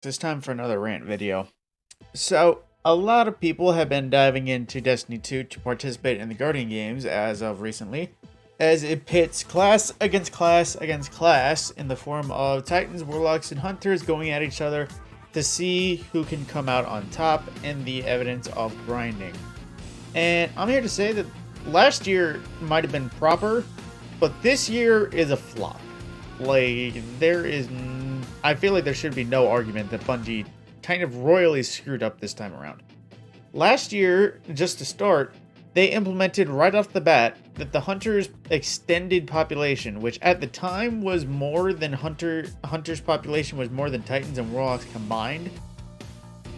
It's time for another rant video. So, a lot of people have been diving into Destiny 2 to participate in the Guardian games as of recently, as it pits class against class against class in the form of Titans, Warlocks, and Hunters going at each other to see who can come out on top in the evidence of grinding. And I'm here to say that last year might have been proper, but this year is a flop. I feel like there should be no argument that Bungie kind of royally screwed up this time around. Last year, just to start, they implemented right off the bat that the Hunters' extended population, which at the time was more than Hunters' population was more than Titans and Warlocks combined.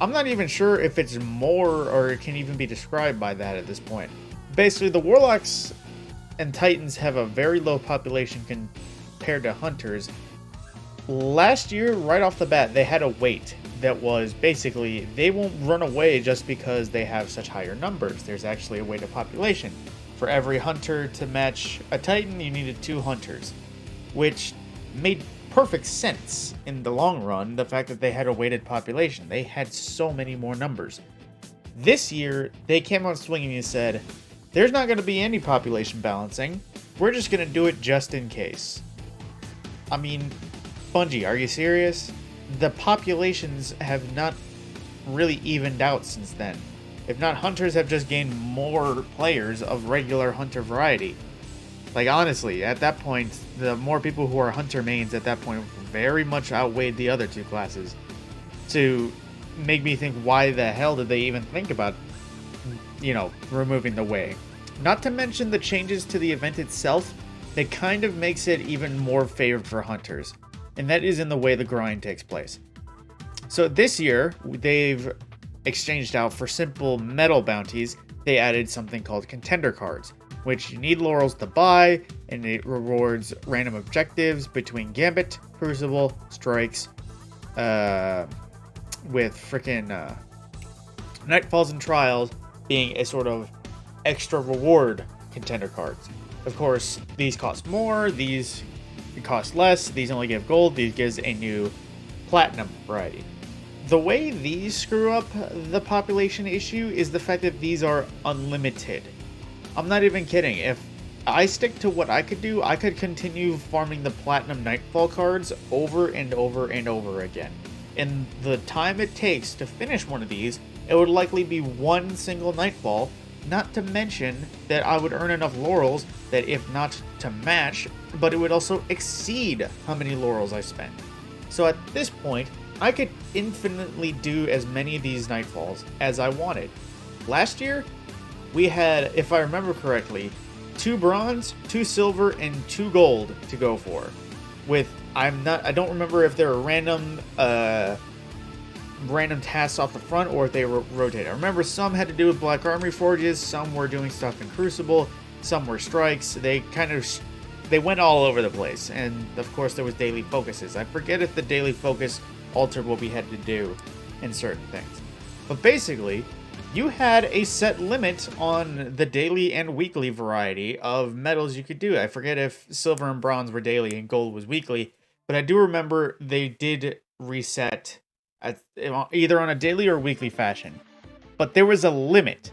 I'm not even sure if it's more or it can even be described by that at this point. Basically, the Warlocks and Titans have a very low population compared to Hunters. Last year, right off the bat, they had a weight that was basically they won't run away just because they have such higher numbers. There's actually a weighted population. For every hunter to match a Titan, you needed 2 hunters, which made perfect sense in the long run, the fact that they had a weighted population. They had so many more numbers. This year, they came out swinging and said, there's not going to be any population balancing. We're just going to do it just in case. I mean, Bungie, are you serious? The populations have not really evened out since then. If not, hunters have just gained more players of regular hunter variety. Like, honestly, at that point, the more people who are hunter mains at that point very much outweighed the other 2 classes. To make me think, why the hell did they even think about, removing the way? Not to mention the changes to the event itself that kind of makes it even more favored for hunters. And that is in the way the grind takes place. So this year, they've exchanged out for simple medal bounties. They added something called contender cards, which you need laurels to buy, and it rewards random objectives between Gambit, Crucible, Strikes, with freaking Nightfalls and Trials being a sort of extra reward contender cards. Of course, these cost more, these cost less, these only give gold, these gives a new platinum variety. The way these screw up the population issue is the fact that these are unlimited. I'm not even kidding. If I stick to what I could do, I could continue farming the platinum Nightfall cards over and over and over again. In the time it takes to finish one of these, it would likely be one single Nightfall, not to mention that I would earn enough laurels that if not to match, but it would also exceed how many laurels I spent. So at this point, I could infinitely do as many of these Nightfalls as I wanted. Last year, we had, if I remember correctly, 2 bronze, 2 silver, and 2 gold to go for. I don't remember if there were random tasks off the front or if they were rotated. I remember some had to do with Black Armory Forges, some were doing stuff in Crucible, some were strikes. They went all over the place, and of course there was daily focuses. I forget if the daily focus altered what we had to do in certain things. But basically, you had a set limit on the daily and weekly variety of medals you could do. I forget if silver and bronze were daily and gold was weekly, but I do remember they did reset either on a daily or weekly fashion. But there was a limit.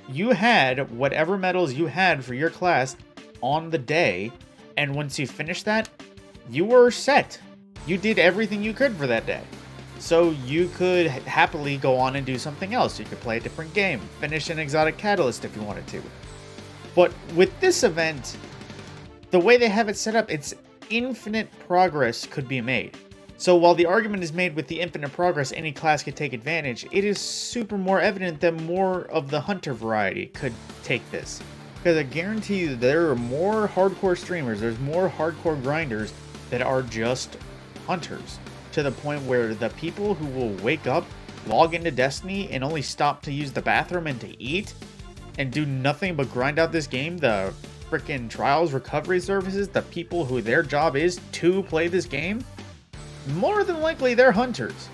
You had whatever medals you had for your class on the day, and once you finished that, you were set. You did everything you could for that day. So you could happily go on and do something else. You could play a different game, finish an exotic catalyst if you wanted to. But with this event, the way they have it set up, it's infinite progress could be made. So while the argument is made with the infinite progress any class could take advantage, it is super more evident that more of the hunter variety could take this. Because I guarantee you there are more hardcore streamers, there's more hardcore grinders that are just hunters. To the point where the people who will wake up, log into Destiny, and only stop to use the bathroom and to eat, and do nothing but grind out this game, the freaking trials recovery services, the people who their job is to play this game, more than likely they're hunters.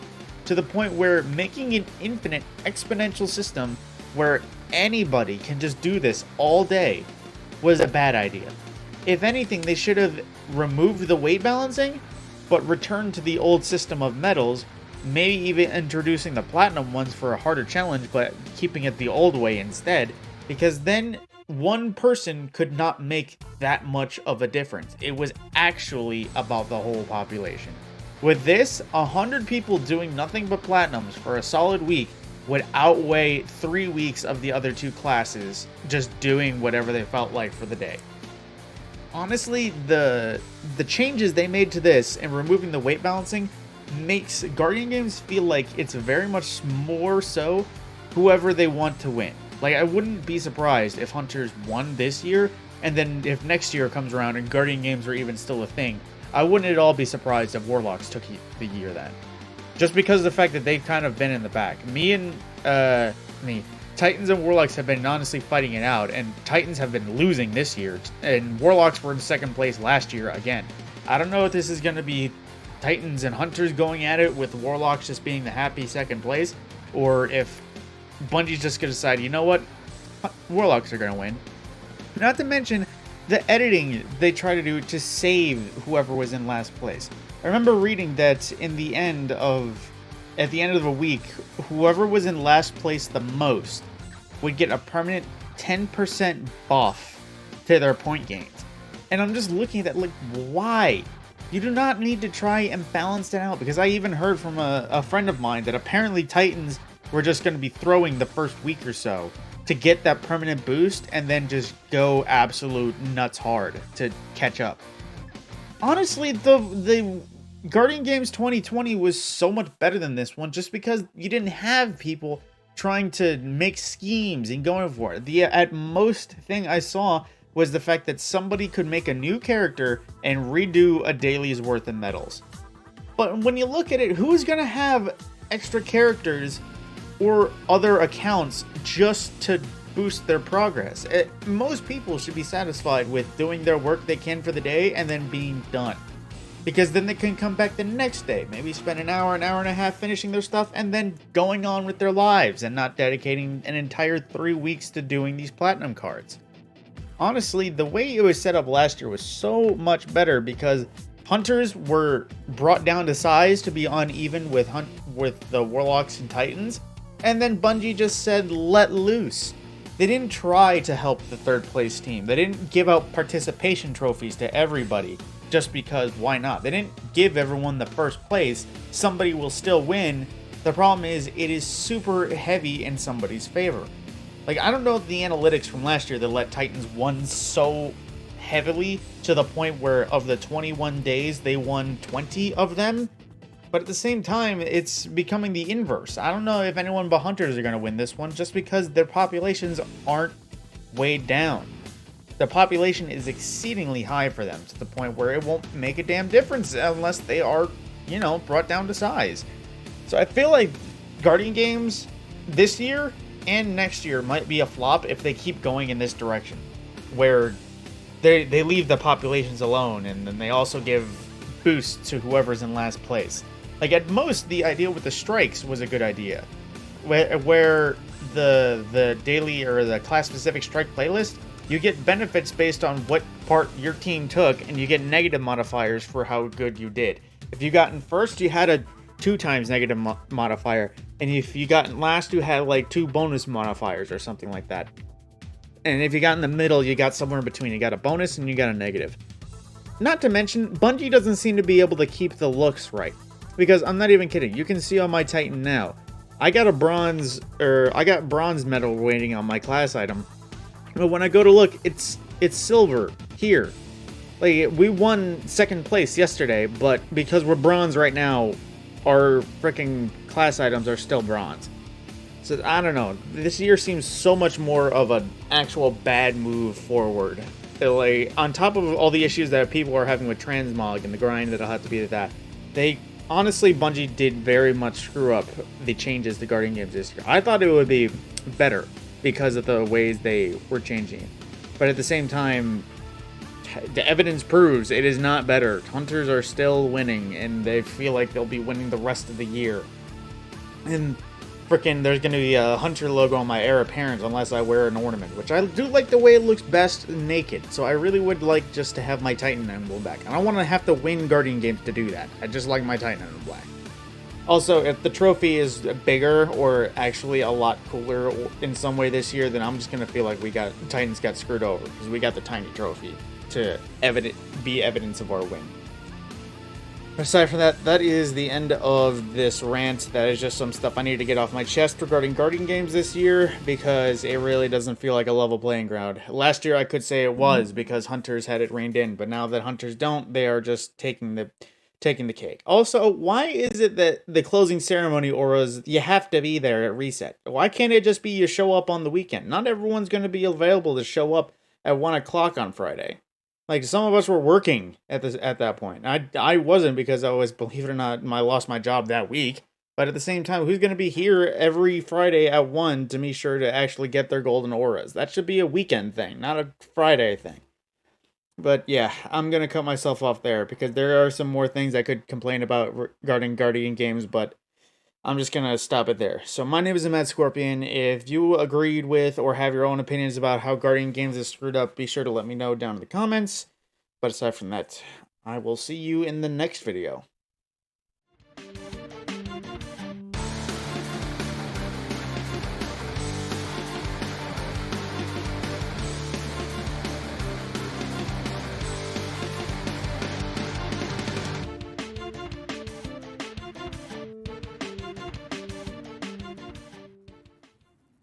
To the point where making an infinite exponential system where anybody can just do this all day was a bad idea. If anything, they should have removed the weight balancing but return to the old system of medals maybe even introducing the platinum ones for a harder challenge, but keeping it the old way instead, because then one person could not make that much of a difference. It was actually about the whole population. With this, 100 people doing nothing but platinums for a solid week would outweigh 3 weeks of the other two classes just doing whatever they felt like for the day. Honestly, the changes they made to this and removing the weight balancing makes Guardian Games feel like it's very much more so whoever they want to win. Like, I wouldn't be surprised if Hunters won this year, and then if next year comes around and Guardian Games are even still a thing, I wouldn't at all be surprised if Warlocks took the year then. Just because of the fact that they've kind of been in the back. Titans and Warlocks have been honestly fighting it out, and Titans have been losing this year, and Warlocks were in second place last year again. I don't know if this is going to be Titans and Hunters going at it with Warlocks just being the happy second place, or if Bungie's just going to decide, you know what, Warlocks are going to win. Not to mention the editing they try to do to save whoever was in last place. I remember reading that at the end of a week, whoever was in last place the most would get a permanent 10% buff to their point gains. And I'm just looking at that like, why? You do not need to try and balance it out, because I even heard from a friend of mine that apparently Titans were just going to be throwing the first week or so to get that permanent boost and then just go absolute nuts hard to catch up. Honestly, the Guardian Games 2020 was so much better than this one just because you didn't have people trying to make schemes and going for it. The at most thing I saw was the fact that somebody could make a new character and redo a daily's worth of medals. But when you look at it, who's going to have extra characters or other accounts just to boost their progress? Most people should be satisfied with doing their work they can for the day and then being done. Because then they can come back the next day, maybe spend an hour and a half finishing their stuff, and then going on with their lives and not dedicating an entire 3 weeks to doing these platinum cards. Honestly, the way it was set up last year was so much better because Hunters were brought down to size to be uneven with the Warlocks and Titans, and then Bungie just said let loose. They didn't try to help the third place team. They didn't give out participation trophies to everybody just because why not? They didn't give everyone the first place. Somebody will still win. The problem is it is super heavy in somebody's favor. Like, I don't know if the analytics from last year that let Titans won so heavily to the point where of the 21 days they won 20 of them. But at the same time, it's becoming the inverse. I don't know if anyone but Hunters are going to win this one just because their populations aren't weighed down. The population is exceedingly high for them to the point where it won't make a damn difference unless they are, brought down to size. So I feel like Guardian Games this year and next year might be a flop if they keep going in this direction, where they leave the populations alone and then they also give boosts to whoever's in last place. Like, at most, the idea with the strikes was a good idea, where the daily or the class-specific strike playlist, you get benefits based on what part your team took, and you get negative modifiers for how good you did. If you got in first, you had a 2 times negative modifier, and if you got in last, you had like 2 bonus modifiers or something like that. And if you got in the middle, you got somewhere in between. You got a bonus and you got a negative. Not to mention, Bungie doesn't seem to be able to keep the looks right. Because I'm not even kidding. You can see on my Titan now, I got bronze medal waiting on my class item. But when I go to look, it's silver here. Like, we won second place yesterday, but because we're bronze right now, our freaking class items are still bronze. So I don't know. This year seems so much more of an actual bad move forward. Like, on top of all the issues that people are having with transmog and the grind that'll have to be that, honestly, Bungie did very much screw up the changes to Guardian Games this year. I thought it would be better because of the ways they were changing it. But at the same time, the evidence proves it is not better. Hunters are still winning, and they feel like they'll be winning the rest of the year. And freaking, there's going to be a Hunter logo on my heir apparent unless I wear an ornament, which I do like the way it looks best naked. So I really would like just to have my Titan emblem back. I don't want to have to win Guardian Games to do that. I just like my Titan emblem black. Also, if the trophy is bigger or actually a lot cooler in some way this year, then I'm just gonna feel like Titans got screwed over because we got the tiny trophy to be evidence of our win. Aside from that, that is the end of this rant. That is just some stuff I need to get off my chest regarding Guardian games this year, because it really doesn't feel like a level playing ground. Last year I could say it was, because Hunters had it reined in, but now that Hunters don't, they are just taking the cake. Also, why is it that the closing ceremony auras, you have to be there at reset? Why can't it just be you show up on the weekend? Not everyone's going to be available to show up at 1 o'clock on Friday. Like, some of us were working at that point. I wasn't, because I was, believe it or not, I lost my job that week. But at the same time, who's going to be here every Friday at 1 to make sure to actually get their golden auras? That should be a weekend thing, not a Friday thing. But yeah, I'm going to cut myself off there, because there are some more things I could complain about regarding Guardian games, but I'm just going to stop it there. So my name is Mad Scorpion. If you agreed with or have your own opinions about how Guardian games is screwed up, be sure to let me know down in the comments. But aside from that, I will see you in the next video.